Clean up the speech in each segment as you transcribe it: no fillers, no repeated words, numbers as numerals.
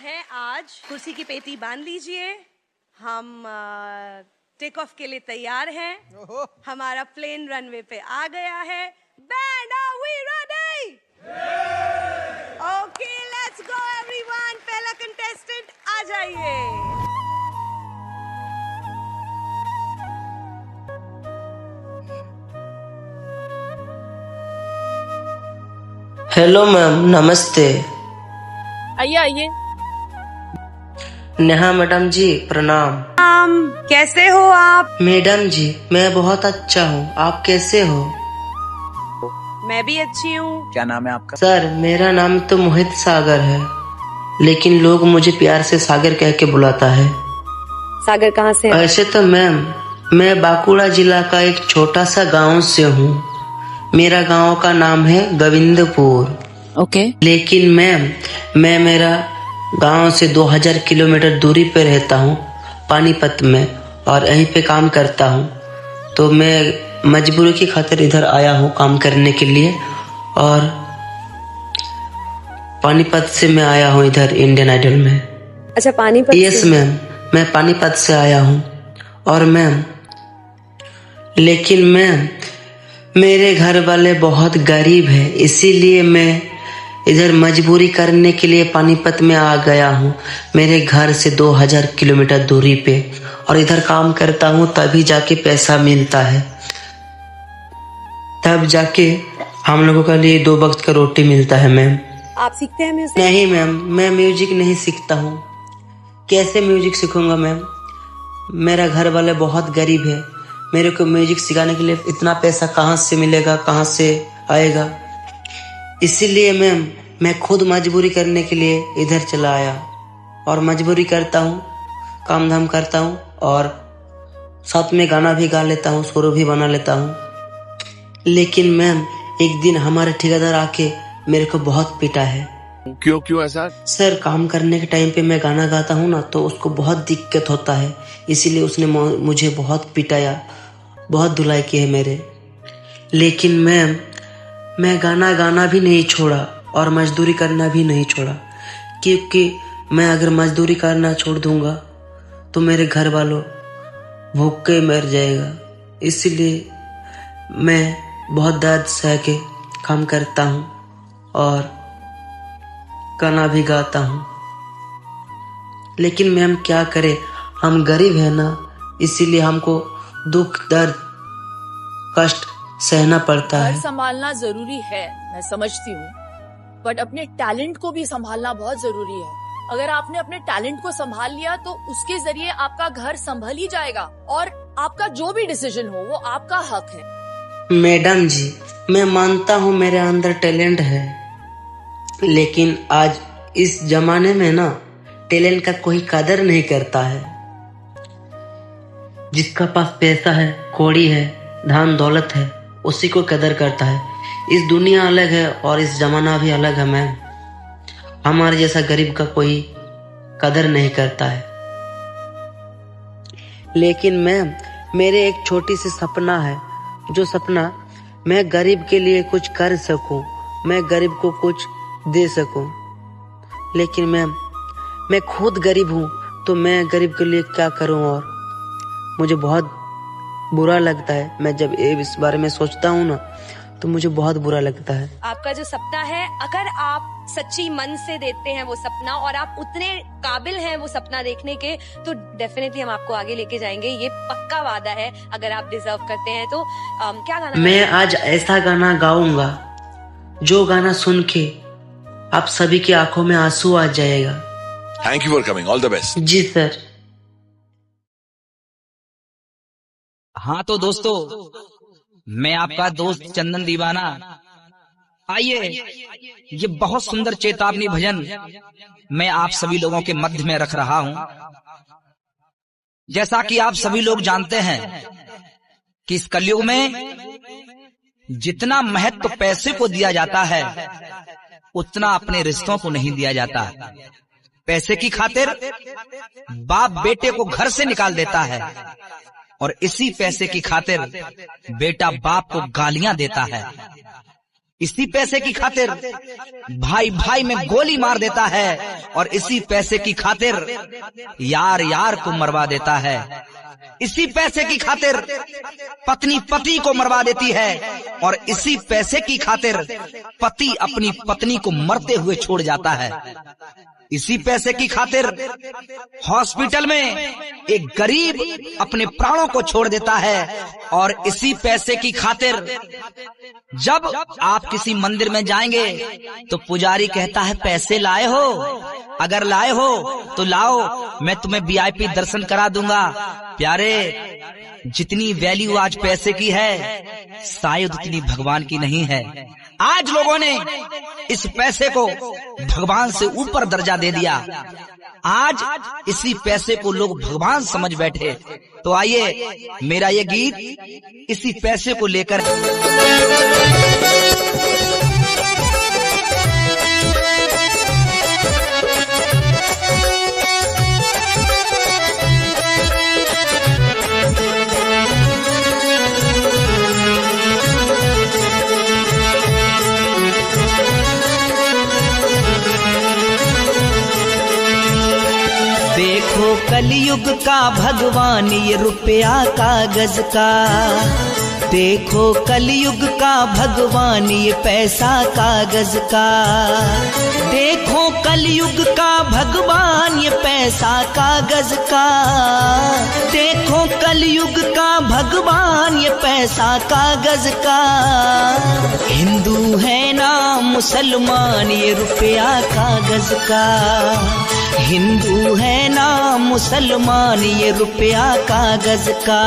है आज। कुर्सी की पेटी बांध लीजिए, हम टेक ऑफ के लिए तैयार हैं। हमारा प्लेन रनवे पे आ गया है। Band, are we ready? Okay, let's go everyone. पहला कंटेस्टेंट आ जाइए। हेलो मैम, नमस्ते। आइए आइए। नेहा मैडम जी, प्रणाम। कैसे हो आप? मैडम जी, मैं बहुत अच्छा हूँ, आप कैसे हो? मैं भी अच्छी हूँ। क्या नाम है आपका? सर, मेरा नाम तो मोहित सागर है, लेकिन लोग मुझे प्यार से सागर कह के बुलाता है। सागर कहाँ से है? ऐसे तो मैम, मैं बांकुड़ा जिला का एक छोटा सा गांव से हूँ। मेरा गांव का नाम है गोविंदपुर। ओके। लेकिन मैम, मैं मेरा गांव से 2000 किलोमीटर दूरी पे रहता हूँ, पानीपत में, और यहीं पे काम करता हूँ। तो मैं मजबूरी की खातिर इधर आया हूँ काम करने के लिए, और पानीपत से मैं आया हूँ इधर इंडियन आइडल में। अच्छा, पानीपत? यस मैम, मैं पानीपत से आया हूँ। और मैम, लेकिन मैम, मेरे घर वाले बहुत गरीब हैं, इसीलिए मैं इधर मजबूरी करने के लिए पानीपत में आ गया हूँ, मेरे घर से 2000 किलोमीटर दूरी पे, और इधर काम करता हूँ, तभी जाके पैसा मिलता है, तब जाके हम लोगों के लिए 2 वक्त का रोटी मिलता है। मैम, आप सीखते हैं म्यूजिक? नहीं मैम, मैं म्यूजिक नहीं सीखता हूँ। कैसे म्यूजिक सीखूंगा मैम? मेरा घर वाले बहुत गरीब है, मेरे को म्यूजिक सिखाने के लिए इतना पैसा कहाँ से मिलेगा, कहाँ से आएगा? इसीलिए मैम, मैं खुद मजबूरी करने के लिए इधर चला आया, और मजबूरी करता हूँ, काम धाम करता हूँ, और साथ में गाना भी गा लेता हूँ, सुर भी बना लेता हूँ। लेकिन मैम, एक दिन हमारे ठेकेदार आके मेरे को बहुत पीटा है। क्यों ऐसा? सर, काम करने के टाइम पे मैं गाना गाता हूँ ना, तो उसको बहुत दिक्कत होता है, इसीलिए उसने मुझे बहुत पिटाया, बहुत धुलाई की है मेरे। लेकिन मैम, मैं गाना भी नहीं छोड़ा और मजदूरी करना भी नहीं छोड़ा, क्योंकि मैं अगर मजदूरी करना छोड़ दूंगा तो मेरे घर वालों भूख के मर जाएगा। इसलिए मैं बहुत दर्द सह के काम करता हूँ और गाना भी गाता हूँ। लेकिन मैम, क्या करे, हम गरीब है ना, इसीलिए हमको दुख, दर्द, कष्ट सहना पड़ता है। घर संभालना जरूरी है, मैं समझती हूँ, बट अपने टैलेंट को भी संभालना बहुत जरूरी है। अगर आपने अपने टैलेंट को संभाल लिया तो उसके जरिए आपका घर संभल ही जाएगा, और आपका जो भी डिसीजन हो वो आपका हक है। मैडम जी, मैं मानता हूँ मेरे अंदर टैलेंट है, लेकिन आज इस जमाने में ना, टैलेंट का कोई कदर नहीं करता है। जिसका पास पैसा है, कौड़ी है, धन दौलत है, उसी को कदर करता है। इस दुनिया अलग है और इस जमाना भी अलग है मैम। हमारे जैसा गरीब का कोई कदर नहीं करता है। लेकिन मैम, मेरे एक छोटी सी सपना है, जो सपना मैं गरीब के लिए कुछ कर सकूं, मैं गरीब को कुछ दे सकूं। लेकिन मैम, मैं खुद गरीब हूं, तो मैं गरीब के लिए क्या करूं? और मुझे बहुत बुरा लगता है, मैं जब इस बारे में सोचता हूँ ना, तो मुझे बहुत बुरा लगता है। आपका जो सपना है, अगर आप सच्ची मन से देते हैं वो सपना, और आप उतने काबिल हैं वो सपना देखने के, तो डेफिनेटली हम आपको आगे लेके जाएंगे, ये पक्का वादा है। अगर आप डिजर्व करते हैं तो क्या गाना? मैं आज ऐसा गाना गाऊंगा, जो गाना सुन के आप सभी की आंखों में आंसू आ जाएगा। Thank you for coming, all the best. जी सर। हाँ तो दोस्तों, मैं आपका दोस्त चंदन दीवाना। आइए, ये बहुत सुंदर चेतावनी भजन मैं आप सभी लोगों के मध्य में रख रहा हूं। जैसा कि आप सभी लोग जानते हैं कि इस कलयुग में जितना महत्व पैसे को दिया जाता है, उतना अपने रिश्तों को नहीं दिया जाता। पैसे की खातिर बाप बेटे को घर से निकाल देता है, और इसी पैसे की खातिर बेटा बाप को गालियां देता है। इसी पैसे की खातिर भाई भाई में गोली मार देता है और इसी पैसे की खातिर यार यार को मरवा देता है। इसी पैसे की खातिर पत्नी पति को मरवा देती है और इसी पैसे की खातिर पति अपनी पत्नी को मरते हुए छोड़ जाता है। इसी पैसे की खातिर हॉस्पिटल में एक गरीब अपने प्राणों को छोड़ देता है और इसी पैसे की खातिर जब आप किसी मंदिर में जाएंगे तो पुजारी कहता है पैसे लाए हो, अगर लाए हो तो लाओ, मैं तुम्हें वीआईपी दर्शन करा दूंगा। प्यारे, जितनी वैल्यू आज पैसे की है शायद उतनी भगवान की नहीं है। आज लोगों ने इस पैसे को भगवान से ऊपर दर्जा दे दिया। आज इसी पैसे को लोग भगवान समझ बैठे। तो आइए, मेरा ये गीत इसी पैसे को लेकर देखो कलयुग का भगवान ये रुपया कागज का, देखो कलयुग का भगवान ये पैसा कागज का, देखो कलयुग का भगवान ये पैसा कागज का, देखो कलयुग का भगवान ये पैसा कागज का। हिंदू है ना मुसलमान ये रुपया कागज का, हिंदू है ना मुसलमान ये रुपया कागज का।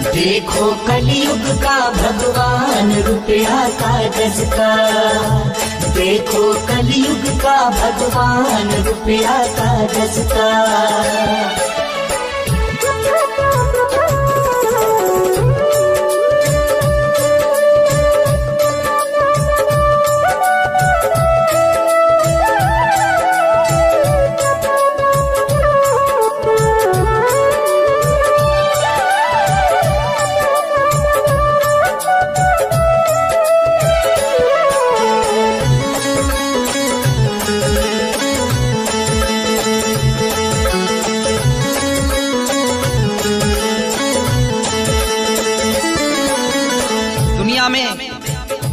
देखो कलयुग का भगवान रुपया कागज का, देखो कलयुग का भगवान रुपया कागज का।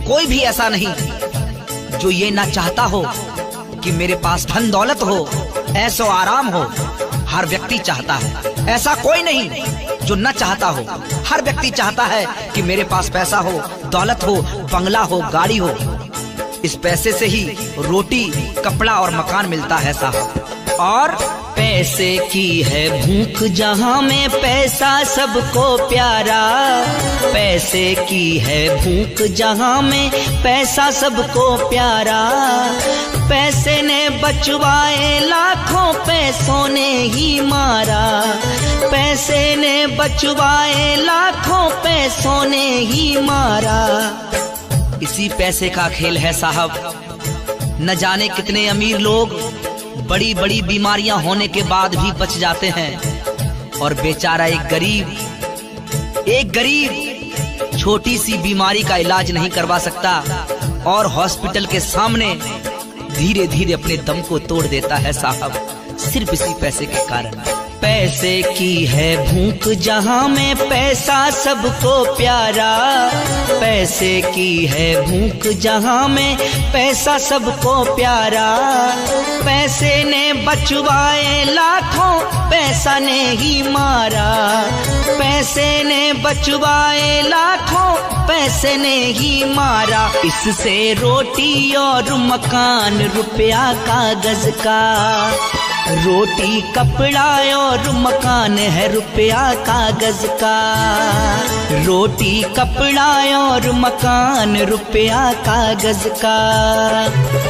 कोई भी ऐसा नहीं जो ये ना चाहता हो कि मेरे पास धन दौलत हो, ऐसो आराम हो। हर व्यक्ति चाहता है, ऐसा कोई नहीं जो न चाहता हो। हर व्यक्ति चाहता है कि मेरे पास पैसा हो, दौलत हो, बंगला हो, गाड़ी हो। इस पैसे से ही रोटी, कपड़ा और मकान मिलता है साहब। और पैसे की है भूख जहाँ में पैसा सबको प्यारा, पैसे की है भूख जहाँ में पैसा सबको प्यारा। पैसे ने बचवाए लाखों, पैसों ने ही मारा, पैसे ने बचवाए लाखों, पैसों ने ही मारा। इसी पैसे का खेल है साहब। न जाने कितने अमीर लोग बड़ी बड़ी बीमारियां होने के बाद भी बच जाते हैं और बेचारा एक गरीब छोटी सी बीमारी का इलाज नहीं करवा सकता और हॉस्पिटल के सामने धीरे धीरे अपने दम को तोड़ देता है साहब, सिर्फ इसी पैसे के कारण। पैसे की है भूख जहाँ में पैसा सबको प्यारा, पैसे की है भूख जहाँ में पैसा सबको प्यारा। पैसे ने बचवाए लाखों, पैसा ने ही मारा, पैसे ने बचवाए लाखों, पैसे ने ही मारा। इससे रोटी और मकान रुपया कागज का, रोटी कपड़ा और मकान है रुपया कागज का, रोटी कपड़ा और मकान रुपया कागज का,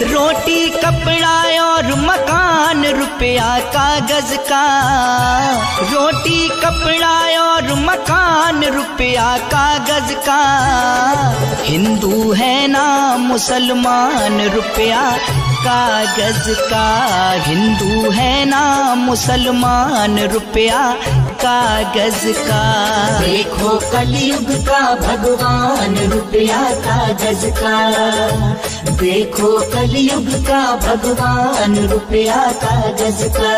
रोटी कपड़ा और मकान रुपया कागज का, रोटी कपड़ा और मकान रुपया कागज का। हिंदू है ना मुसलमान रुपया कागज का, हिंदू है ना मुसलमान रुपया कागज का। देखो कलयुग का भगवान रुपया कागज का, देखो कलयुग का भगवान रुपया कागज का।